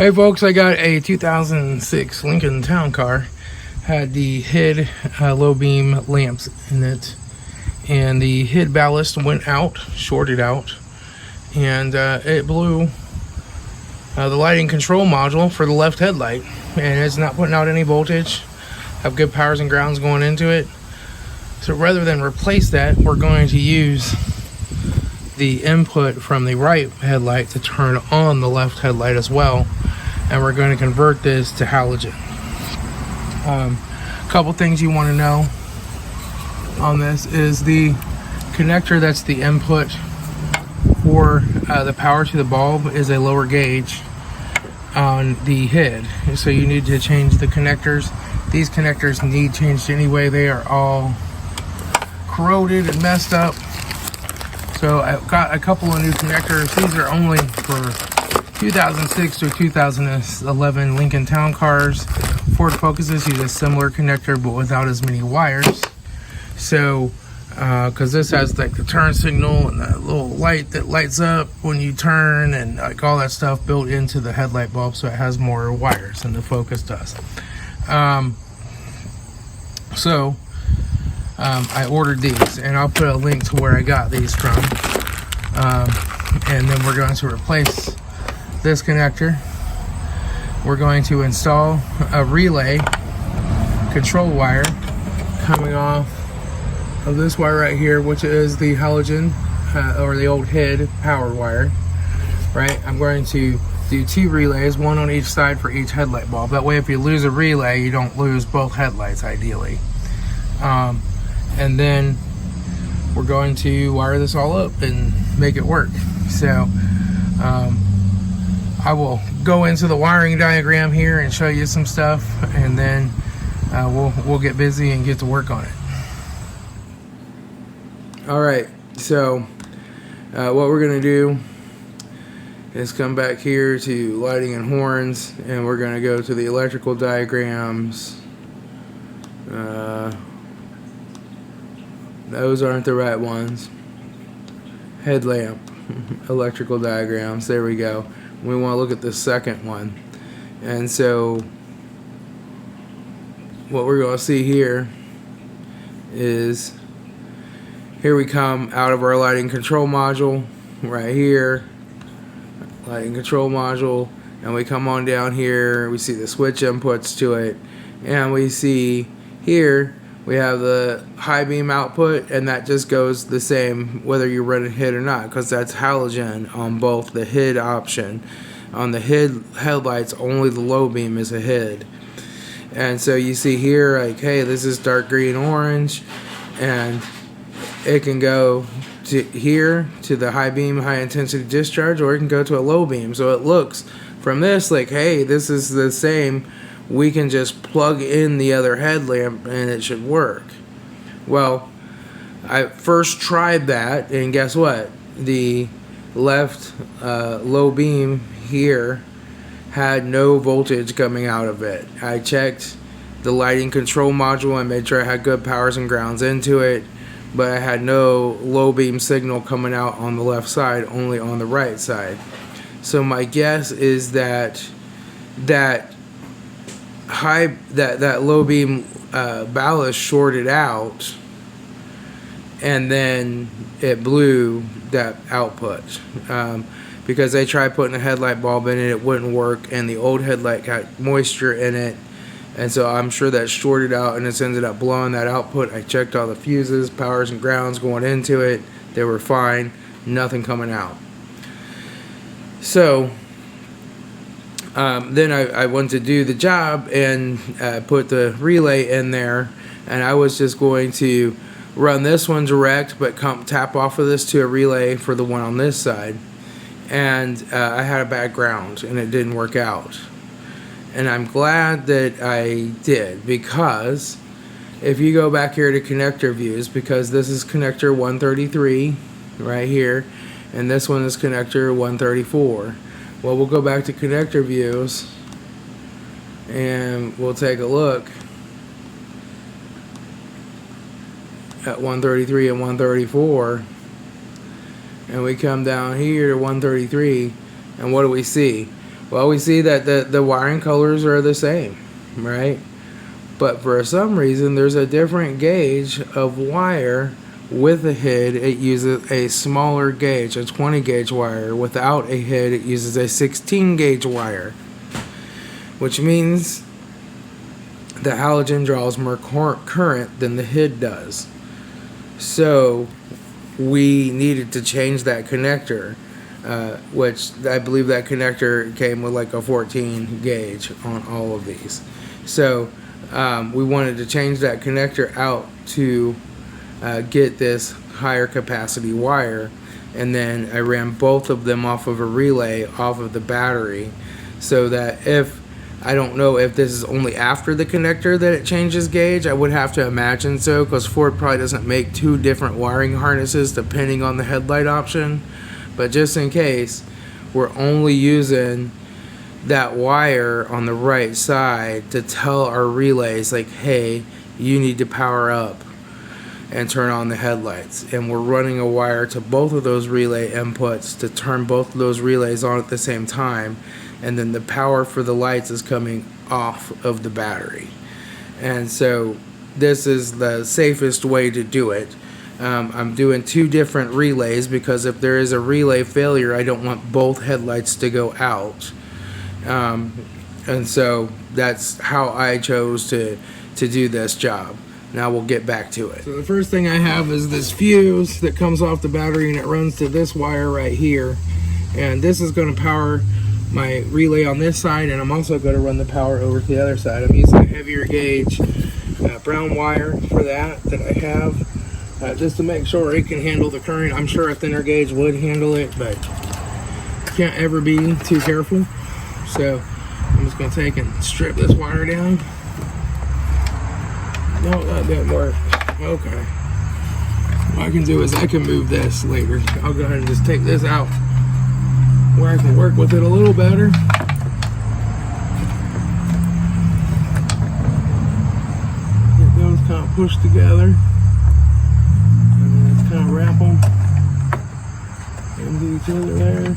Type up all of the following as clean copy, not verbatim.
Hey folks, I got a 2006 Lincoln Town Car. Had the HID low beam lamps in it, and the HID ballast went out, shorted out, and it blew the lighting control module for the left headlight, and it's not putting out any voltage. Have good powers and grounds going into it. So rather than replace that, we're going to use the input from the right headlight to turn on the left headlight as well, and we're going to convert this to halogen. A couple things you want to know on this is the connector that's the input for the power to the bulb is a lower gauge on the HID, so you need to change the connectors. These connectors need changed anyway. They are all corroded and messed up. So I've got a couple of new connectors. These are only for 2006 to 2011 Lincoln Town Cars. Ford Focuses use a similar connector but without as many wires. So because this has like the turn signal and that little light that lights up when you turn and like all that stuff built into the headlight bulb, so it has more wires than the Focus does. I ordered these, and I'll put a link to where I got these from, and then we're going to replace this connector. We're going to install a relay control wire coming off of this wire right here, which is the halogen or the old HID power wire, right? I'm going to do two relays, one on each side for each headlight bulb. That way if you lose a relay, you don't lose both headlights ideally. And then we're going to wire this all up and make it work. So I will go into the wiring diagram here and show you some stuff, and then we'll get busy and get to work on it. Alright, so what we're gonna do is come back here to lighting and horns, and we're gonna go to the electrical diagrams. Those aren't the right ones. Headlamp electrical diagrams, there we go. We want to look at the second one. And so what we're going to see here is, here we come out of our lighting control module right here, lighting control module, and we come on down here, we see the switch inputs to it, and we see here we have the high beam output, and that just goes the same whether you're running HID or not, because that's halogen on both the HID option. On the HID headlights, only the low beam is a HID. And so you see here, like, hey, this is dark green orange, and it can go to here to the high beam, high intensity discharge, or it can go to a low beam. So it looks from this like, hey, this is the same. We can just plug in the other headlamp and it should work. Well, I first tried that, and guess what? The left low beam here had no voltage coming out of it. I checked the lighting control module and made sure I had good powers and grounds into it, but I had no low beam signal coming out on the left side, only on the right side. So my guess is that that low beam ballast shorted out, and then it blew that output, because they tried putting a headlight bulb in it, it wouldn't work, and the old headlight got moisture in it, and so I'm sure that shorted out and it's ended up blowing that output. I checked all the fuses, powers and grounds going into it, they were fine, nothing coming out. So then I went to do the job and put the relay in there, and I was just going to run this one direct but tap off of this to a relay for the one on this side, and I had a bad ground and it didn't work out. And I'm glad that I did, because if you go back here to connector views, because this is connector 133 right here, and this one is connector 134. Well, we'll go back to connector views and we'll take a look at 133 and 134, and we come down here to 133, and what do we see? Well, we see that the wiring colors are the same, right? But for some reason, there's a different gauge of wire. With a head, it uses a smaller gauge, a 20 gauge wire. Without a head, it uses a 16 gauge wire, which means the halogen draws more current than the head does. So we needed to change that connector, which I believe that connector came with like a 14 gauge on all of these. So we wanted to change that connector out to get this higher capacity wire, and then I ran both of them off of a relay off of the battery, so that if I don't know if this is only after the connector that it changes gauge. I would have to imagine so, because Ford probably doesn't make two different wiring harnesses depending on the headlight option. But just in case, we're only using that wire on the right side to tell our relays, like, hey, you need to power up and turn on the headlights. And we're running a wire to both of those relay inputs to turn both of those relays on at the same time. And then the power for the lights is coming off of the battery. And so this is the safest way to do it. I'm doing two different relays because if there is a relay failure, I don't want both headlights to go out. And so that's how I chose to do this job. Now we'll get back to it. So the first thing I have is this fuse that comes off the battery, and it runs to this wire right here. And this is going to power my relay on this side, and I'm also going to run the power over to the other side. I'm using a heavier gauge brown wire for that I have, just to make sure it can handle the current. I'm sure a thinner gauge would handle it, but can't ever be too careful. So I'm just going to take and strip this wire down. No, that didn't work. Okay. What I can do is I can move this later. I'll go ahead and just take this out where I can work with it a little better. Get those kind of pushed together, and then just kind of wrap them into each other there.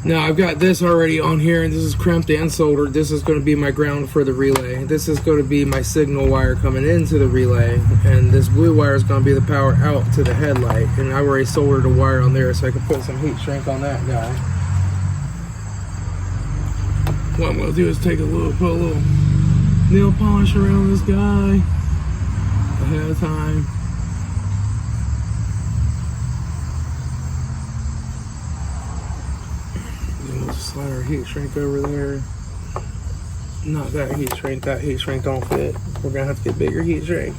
Now I've got this already on here, and this is crimped and soldered. This is going to be my ground for the relay. This is going to be my signal wire coming into the relay, and this blue wire is going to be the power out to the headlight. And I already soldered a wire on there so I can put some heat shrink on that guy. What I'm going to do is put a little nail polish around this guy ahead of time. Slide our heat shrink over there. Not that heat shrink don't fit. We're gonna have to get bigger heat shrink.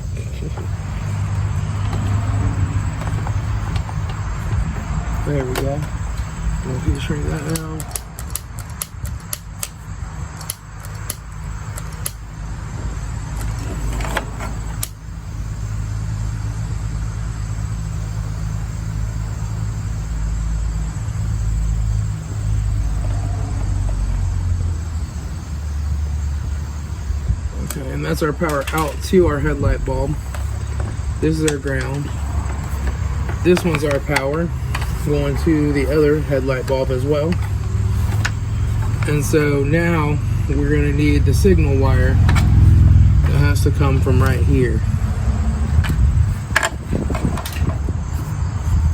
There we go. We'll heat shrink that now. Okay, and that's our power out to our headlight bulb. This is our ground. This one's our power going to the other headlight bulb as well. And so now we're going to need the signal wire that has to come from right here.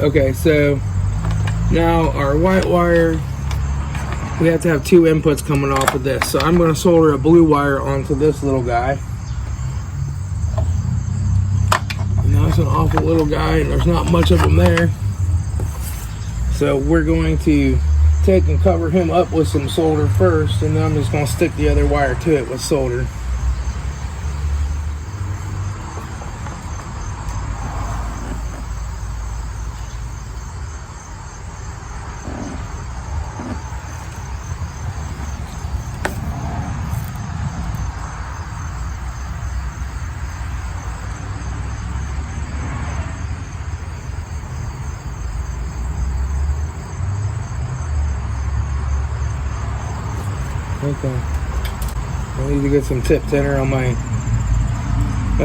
Okay, so now our white wire, we have to have two inputs coming off of this. So I'm going to solder a blue wire onto this little guy. And now it's an awful little guy, and there's not much of them there. So we're going to take and cover him up with some solder first, and then I'm just going to stick the other wire to it with solder. Okay. I need to get some tip thinner on my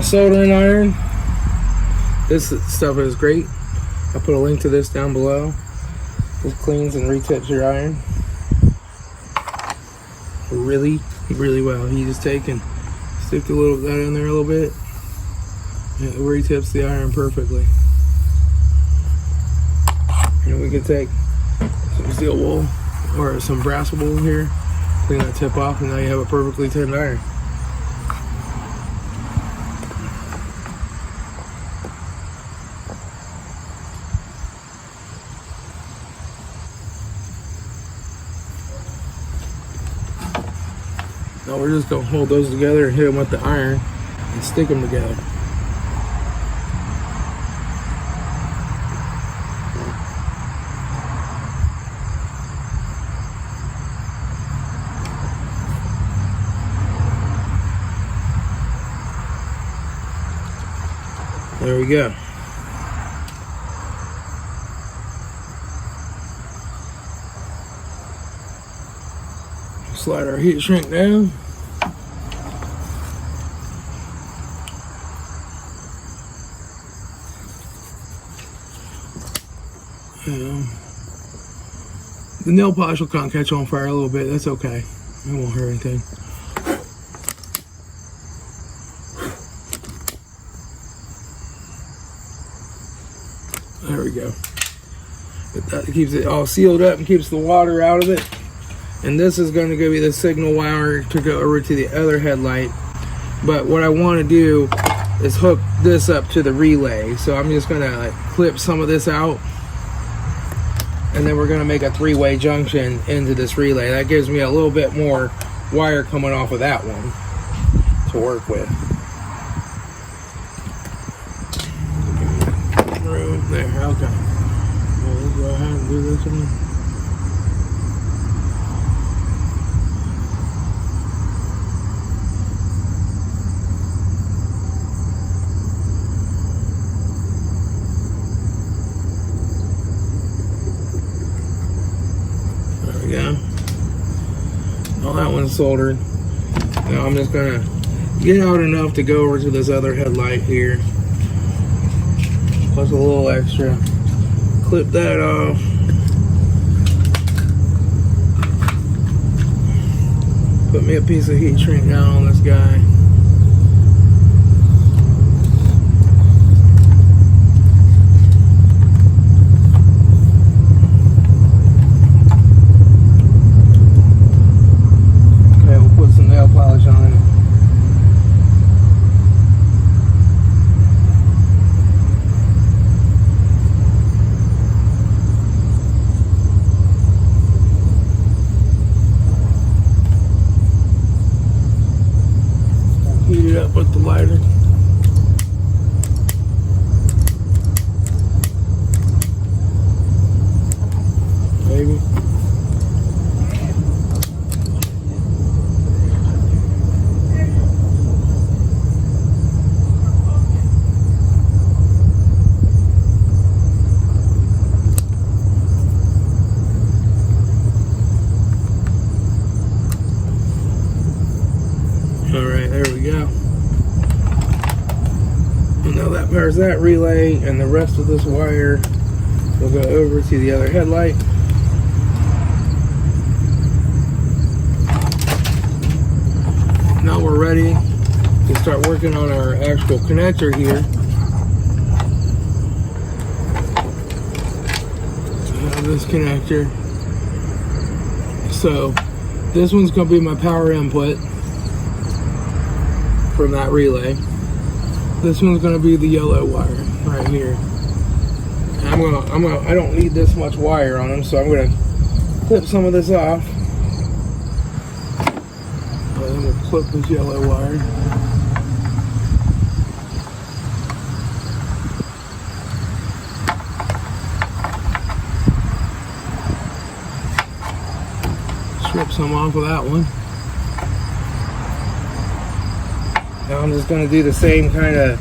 soldering iron. This stuff is great. I'll put a link to this down below. This cleans and retips your iron really, really well. You just take and stick that in there a little bit. It retips the iron perfectly. And we can take some steel wool or some brass wool here, clean that tip off, and now you have a perfectly tipped iron. Now we're just going to hold those together and hit them with the iron and stick them together. There we go. Slide our heat shrink down. The nail polish will kind of catch on fire a little bit. That's okay. It won't hurt anything. There we go. That keeps it all sealed up and keeps the water out of it. And this is going to be the signal wire to go over to the other headlight. But what I want to do is hook this up to the relay. So I'm just going to clip some of this out. And then we're going to make a three-way junction into this relay. That gives me a little bit more wire coming off of that one to work with. There, okay. Let's go ahead and do this one. There we go. All that one's soldered. Now I'm just gonna get out enough to go over to this other headlight here. Plus a little extra. Clip that off. Put me a piece of heat shrink down on this guy. Okay, we'll put some nail polish on it. Heat it up with the lighter. Maybe. Alright, there we go. And now that powers that relay, and the rest of this wire will go over to the other headlight. Now we're ready to start working on our actual connector here. I have this connector. So this one's going to be my power input from that relay. This one's gonna be the yellow wire right here. I don't need this much wire on them, so I'm gonna clip some of this off. I'm gonna clip this yellow wire. Strip some off of that one. Now I'm just going to do the same kind of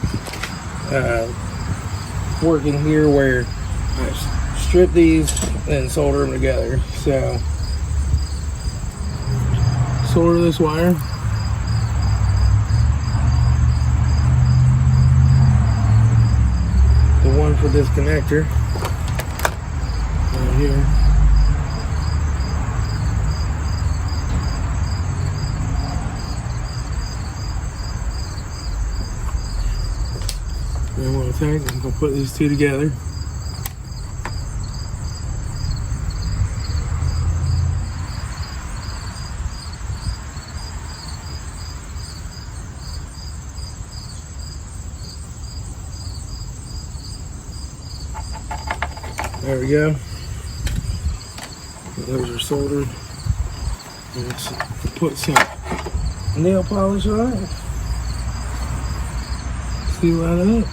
working here where I strip these and solder them together. So solder this wire. The one for this connector right here. And what I think, I'm gonna put these two together. There we go. Those are soldered. Let's put some nail polish on it. Seal that up.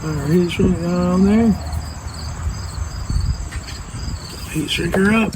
Our heat shrink down there. Heat shrinker up.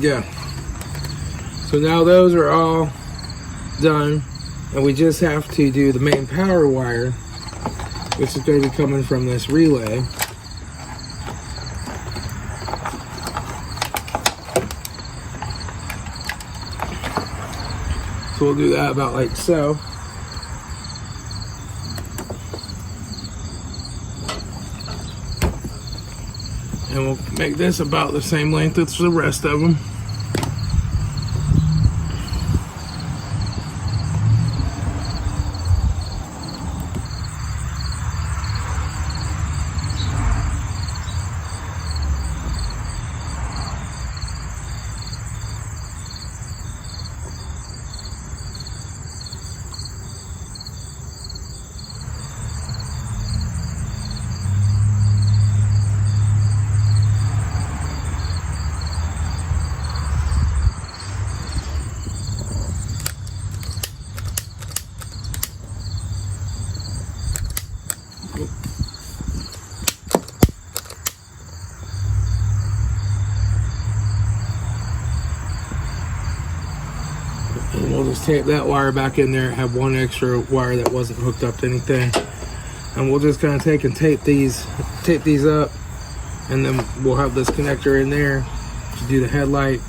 Go. So now those are all done, and we just have to do the main power wire, which is going to be coming from this relay. So we'll do that about like so. And we'll make this about the same length as the rest of them. And we'll just tape that wire back in there, have one extra wire that wasn't hooked up to anything. And we'll just kind of take and tape these up, and then we'll have this connector in there to do the headlight.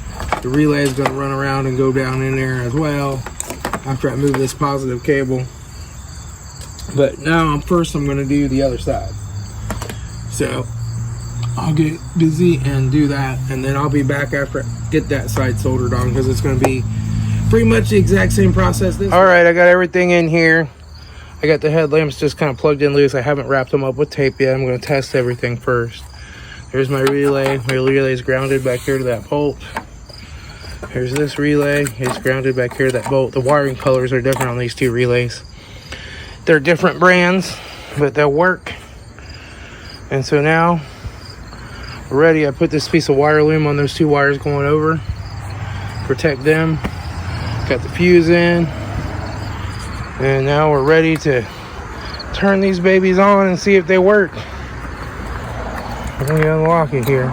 The relay is going to run around and go down in there as well after I move this positive cable. But now first I'm going to do the other side. So I'll get busy and do that, and then I'll be back after I get that side soldered on, because it's going to be pretty much the exact same process. All right, I got everything in here. I got the headlamps just kind of plugged in loose. I haven't wrapped them up with tape yet. I'm going to test everything first. There's my relay. My relay is grounded back here to that bolt. Here's this relay. It's grounded back here to that bolt. The wiring colors are different on these two relays. They're different brands, but they'll work. And so now we're ready. I put this piece of wire loom on those two wires going over. Protect them. Got the fuse in. And now we're ready to turn these babies on and see if they work. Let me unlock it here.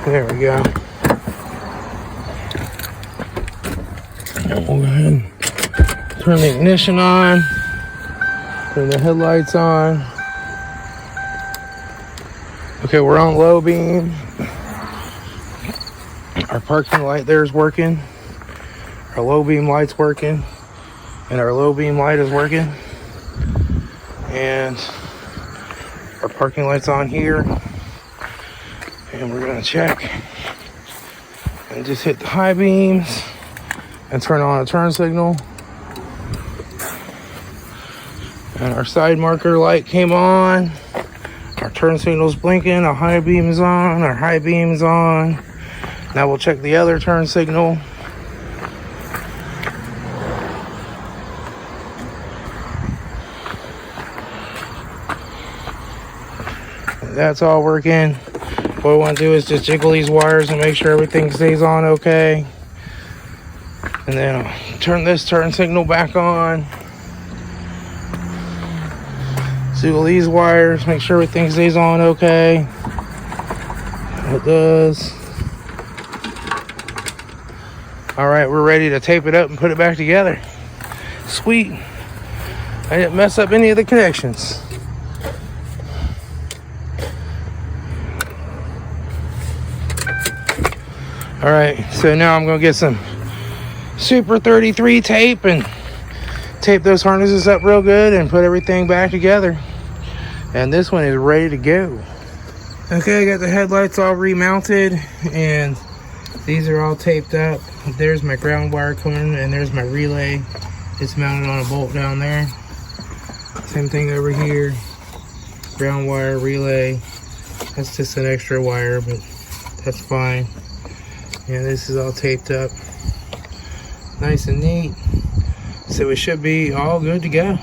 There we go. And we'll go ahead and turn the ignition on. Turn the headlights on. Okay, we're on low beam. Our parking light there is working. Our low beam light's working. And our low beam light is working. And our parking light's on here. And we're gonna check. And just hit the high beams. And turn on a turn signal. And our side marker light came on. Our turn signal's blinking. Our high beam is on. Our high beam is on. Now we'll check the other turn signal. That's all working. What we want to do is just jiggle these wires and make sure everything stays on okay. And then I'll turn this turn signal back on. Jiggle these wires, make sure everything stays on okay. It does. All right, we're ready to tape it up and put it back together. Sweet. I didn't mess up any of the connections. All right, so now I'm gonna get some Super 33 tape and tape those harnesses up real good and put everything back together. And this one is ready to go. Okay, I got the headlights all remounted and these are all taped up. There's my ground wire coming and there's my relay. It's mounted on a bolt down there. Same thing over here. Ground wire, relay. That's just an extra wire, but that's fine. And this is all taped up. Nice and neat. So it should be all good to go.